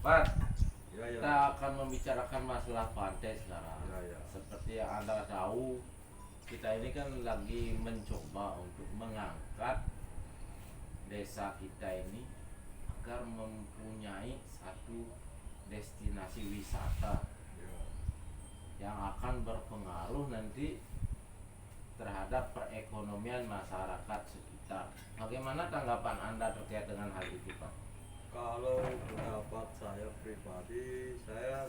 Pak, Ya, ya. kita akan membicarakan masalah pantai sekarang. Ya, ya. Seperti yang Anda tahu, kita ini kan lagi mencoba untuk mengangkat desa kita ini agar mempunyai satu destinasi wisata Ya. yang akan berpengaruh nanti terhadap perekonomian masyarakat sekitar. Bagaimana tanggapan Anda terkait dengan hal itu, Pak? Kalau pendapat saya pribadi, saya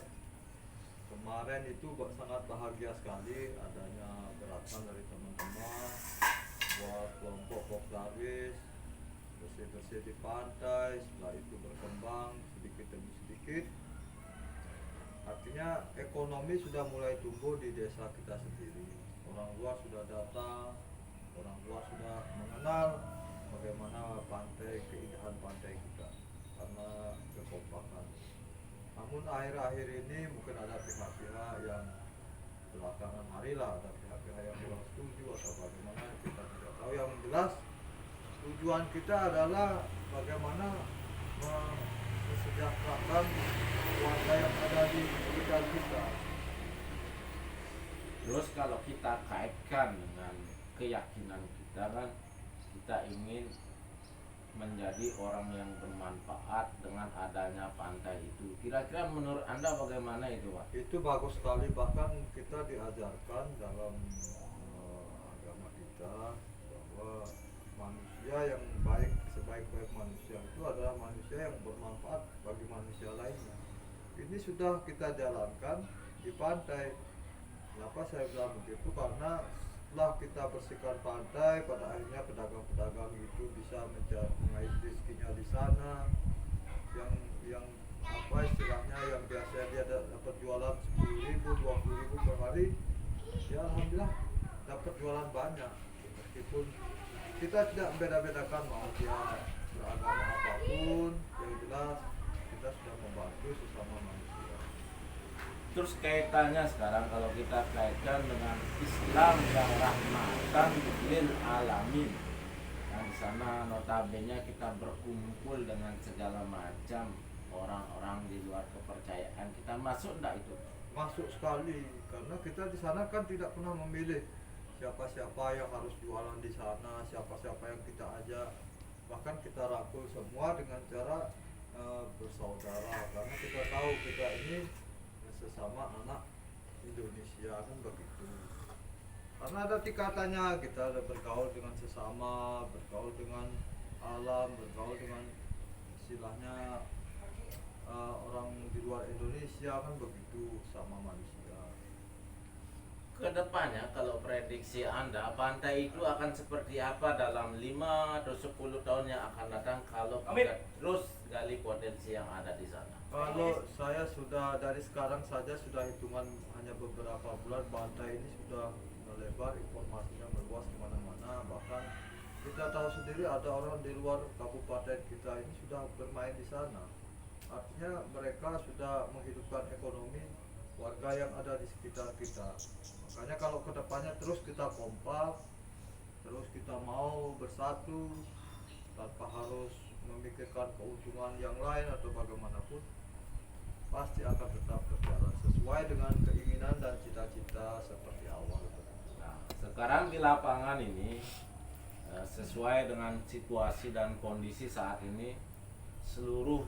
kemarin itu sangat bahagia sekali adanya gerakan dari teman-teman buat kelompok Popularis bersih-bersih di pantai. Setelah itu berkembang sedikit demi sedikit. Artinya ekonomi sudah mulai tumbuh di desa kita sendiri. Orang luar sudah datang, orang luar sudah mengenal bagaimana pantai, keindahan pantai kita karena kekompakan. Namun akhir-akhir ini mungkin ada pihak-pihak yang belakangan hari lah, ada pihak-pihak yang kurang setuju atau bagaimana, kita tidak tahu. Yang jelas tujuan kita adalah bagaimana mensejahterakan warga yang ada di sekitar kita. Terus kalau kita kaitkan dengan keyakinan kita kan, kita ingin menjadi orang yang bermanfaat dengan adanya pantai itu. Kira-kira menurut Anda bagaimana itu, Pak? Itu bagus sekali, bahkan kita diajarkan dalam agama kita bahwa manusia yang baik, sebaik-baik manusia itu adalah manusia yang bermanfaat bagi manusia lainnya. Ini sudah kita jalankan di pantai. Kenapa saya bilang begitu? Karena setelah kita bersihkan pantai, pada akhirnya pedagang-pedagang itu bisa mengais rezekinya di sana. Yang apa istilahnya, yang biasanya dia dapat jualan 10.000, 20.000 per hari, ya alhamdulillah dapat jualan banyak. Meskipun kita tidak beda-bedakan mau dia beragama apapun, yang jelas kita sudah membantu sesama manusia. Terus kaitannya sekarang kalau kita kaitkan dengan Islam yang rahmatan lil alamin. Nah, di sana notabene kita berkumpul dengan segala macam orang-orang di luar kepercayaan kita. Masuk enggak itu? Masuk sekali, karena kita di sana kan tidak pernah memilih siapa-siapa yang harus jualan di sana, siapa-siapa yang kita ajak. Bahkan kita rangkul semua dengan cara bersaudara, karena kita tahu kita ini sesama anak Indonesia, kan begitu. Karena ada tingkatannya, kita ada bergaul dengan sesama, bergaul dengan alam, bergaul dengan istilahnya orang di luar Indonesia, kan begitu sama manusia. Kedepannya kalau prediksi Anda, pantai itu akan seperti apa dalam 5 atau 10 tahun yang akan datang kalau kita terus gali potensi yang ada di sana? Kalau saya sudah dari sekarang saja sudah hitungan hanya beberapa bulan, pantai ini sudah melebar, informasinya meluas kemana-mana. Bahkan kita tahu sendiri ada orang di luar kabupaten kita ini sudah bermain di sana. Artinya mereka sudah menghidupkan ekonomi warga yang ada di sekitar kita. Makanya kalau kedepannya terus kita kompak, terus kita mau bersatu tanpa harus memikirkan keuntungan yang lain atau bagaimanapun, pasti akan tetap berjalan sesuai dengan keinginan dan cita-cita seperti awal. Nah, sekarang di lapangan ini sesuai dengan situasi dan kondisi saat ini, seluruh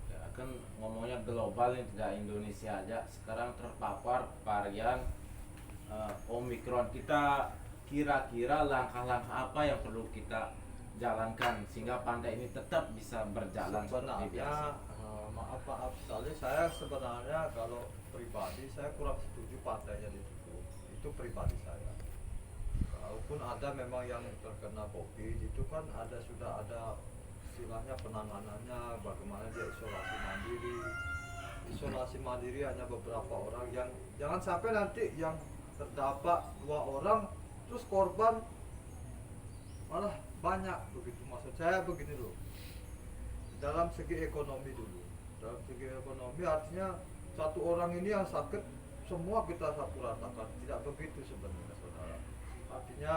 ya kan ngomongnya global ini, tidak Indonesia aja sekarang terpapar varian Omikron. Kita kira-kira langkah-langkah apa yang perlu kita jalankan sehingga pantai ini tetap bisa berjalan seperti biasa? Sebenarnya maaf sekali, saya sebenarnya kalau pribadi saya kurang setuju pantainya ditutup. Itu pribadi saya. Kalaupun ada memang yang terkena COVID, itu kan sudah ada istilahnya penanganannya, bagaimana dia isolasi mandiri. Isolasi mandiri hanya beberapa orang, yang jangan sampai nanti yang terdampak 2 orang terus korban malah banyak, begitu. Maksud saya begini loh, dalam segi ekonomi dulu, dalam segi ekonomi artinya satu orang ini yang sakit semua kita sapu ratakan, tidak begitu sebenarnya saudara. Artinya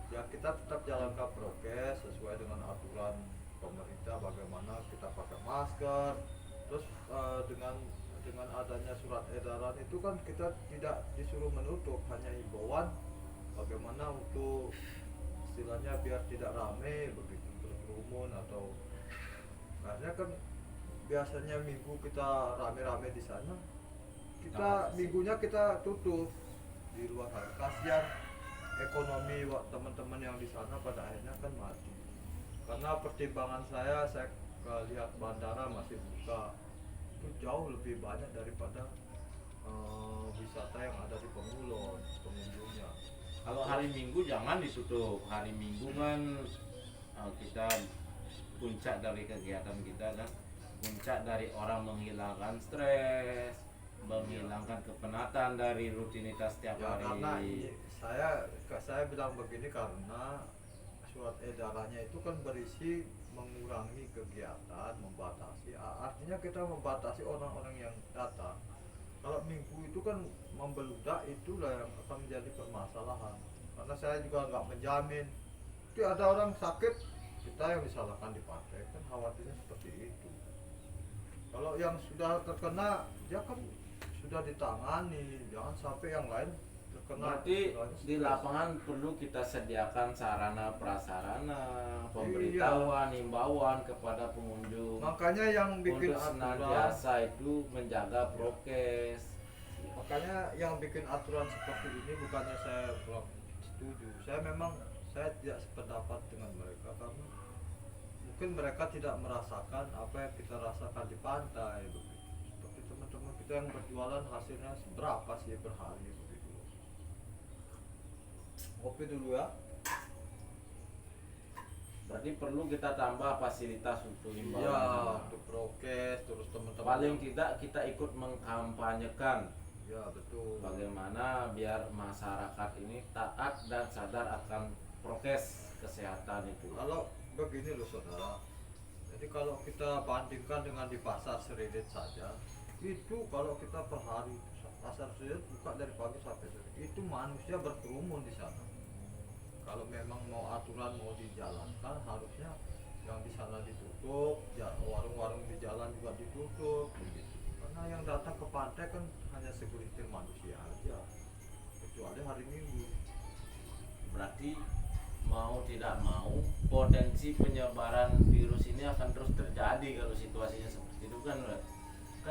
ya kita tetap jalankan prokes sesuai dengan aturan pemerintah, bagaimana kita pakai masker, terus dengan adanya surat edaran itu kan kita tidak disuruh menutup, hanya himbauan bagaimana untuk istilahnya biar tidak ramai begitu berkerumun atau karena kan biasanya minggu kita rame-rame di sana, kita minggunya kita tutup di luar. Kasihan ekonomi teman-teman yang di sana pada akhirnya kan mati. Karena pertimbangan saya lihat bandara masih buka, itu jauh lebih banyak daripada wisata yang ada di Pengulon pengunjungnya. Kalau hari Minggu jangan ditutup. Hari Minggu kan kita puncak dari kegiatan kita kan, puncak dari orang menghilangkan stres, menghilangkan kepenatan dari rutinitas setiap Ya, hari. karena saya bilang begini karena surat edarannya itu kan berisi mengurangi kegiatan, membatasi. Artinya kita membatasi orang-orang yang datang. Kalau minggu itu kan membeludak, itulah yang akan menjadi permasalahan. Karena saya juga nggak menjamin. Jadi ada orang sakit, kita yang disalahkan di pantai, kan khawatirnya seperti itu. Kalau yang sudah terkena, dia kan sudah ditangani, jangan sampai yang lain terkena. Berarti istilahnya di stres. lapangan perlu kita sediakan sarana prasarana, pemberitahuan, himbauan kepada pengunjung Makanya yang bikin untuk aturan, senantiasa itu menjaga prokes. makanya yang bikin aturan seperti ini bukannya saya kurang setuju. Saya tidak sependapat dengan mereka karena mungkin mereka tidak merasakan apa yang kita rasakan di pantai begitu. Seperti teman-teman kita yang berjualan hasilnya berapa sih per hari begitu. Kopi dulu ya. Berarti perlu kita tambah fasilitas untuk Iya, himbauan. untuk prokes terus teman-teman. Paling tidak kita ikut mengkampanyekan Ya betul. bagaimana biar masyarakat ini taat dan sadar akan prokes kesehatan itu. Kalau begini loh saudara, jadi kalau kita bandingkan dengan di pasar Seridet saja, itu kalau kita per hari pasar Seridet buka dari pagi sampai sore, itu manusia berkerumun di sana. Kalau memang mau aturan mau dijalankan, harusnya yang di sana ditutup, ya warung-warung di jalan juga ditutup, begitu. Karena yang datang ke pantai kan hanya segelintir manusia aja, kecuali hari Minggu. Berarti mau tidak mau potensi penyebaran virus ini akan terus terjadi kalau situasinya seperti itu kan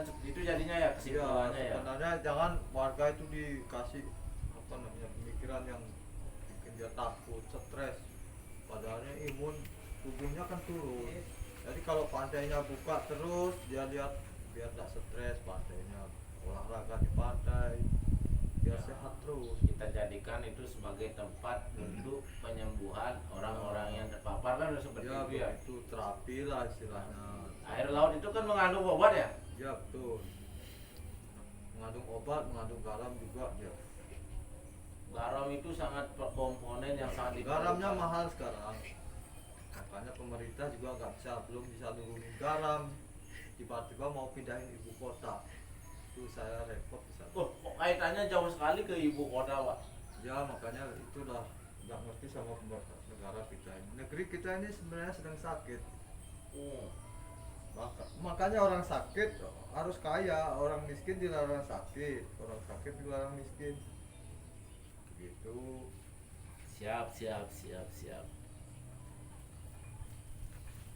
seperti itu jadinya ya kesimpulannya ya. Sebenarnya jangan warga itu dikasih apa namanya pemikiran yang bikin dia takut, stres. Padahalnya imun tubuhnya kan turun. Jadi kalau pantainya buka terus, dia lihat biar tidak stres pantainya, olahraga di pantai, biar sehat terus. Kita jadikan itu sebagai tempat untuk penyembuhan orang-orang yang terpapar kan seperti Ya itu ya. itu terapi lah istilahnya. Air laut itu kan mengandung obat ya. Ya betul. Mengandung obat, mengandung garam juga ya. Garam itu sangat komponen yang sangat Garamnya diperlukan. mahal sekarang, makanya pemerintah juga belum bisa nurunin garam. Tiba-tiba mau pindahin ibu kota, itu saya repot di sana. Oh, kok kaitannya jauh sekali ke ibu kota, Pak? Ya makanya itulah nggak ngerti sama negara kita ini. Negeri kita ini sebenarnya sedang sakit. Oh. Makanya orang sakit harus kaya, orang miskin dilarang sakit, orang sakit dilarang miskin. Gitu. Siap.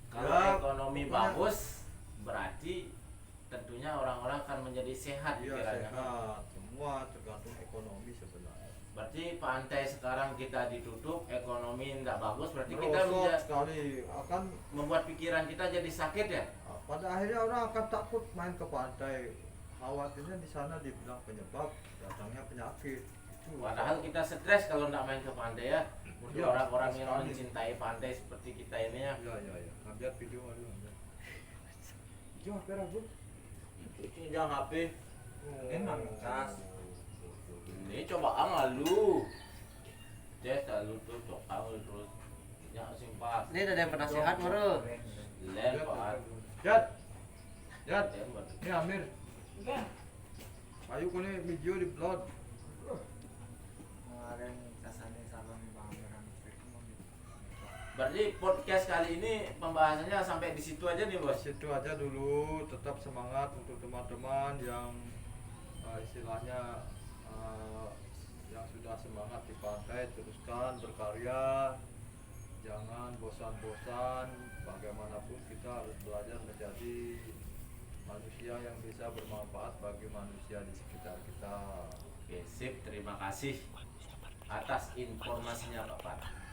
Kalau Ya, ekonomi pokoknya- bagus, berarti tentunya orang-orang akan menjadi sehat Iya pikirannya. sehat, semua tergantung ekonomi sebenarnya. Berarti pantai sekarang kita ditutup, ekonomi tidak bagus, berarti kita Merosot sekali akan membuat pikiran kita jadi sakit ya. pada akhirnya orang akan takut main ke pantai. Khawatirnya di sana dibilang penyebab datangnya penyakit. Itu Padahal kita stres kalau tidak main ke pantai ya. Untuk Iya, orang-orang yang sekali. mencintai pantai seperti kita ini ya. ya. Lihat video dulu. Itu HP Rabu. Itu jangan HP. Emang tas. Ini cobaan lalu. Jes lalu tuh cobaan terus. Jangan simpan. Ini ada yang penasehat baru. Lempar. Jat. Lempar. Ini Amir. Ayo kene video di upload. Kemarin kasane salam bang Berarti podcast kali ini pembahasannya sampai di situ aja nih, Di Bos. situ aja dulu, tetap semangat untuk teman-teman yang istilahnya yang sudah semangat di pantai, teruskan berkarya, jangan bosan-bosan. Bagaimanapun kita harus belajar menjadi manusia yang bisa bermanfaat bagi manusia di sekitar kita. Oke, sip. Terima kasih atas informasinya, Pak Pat.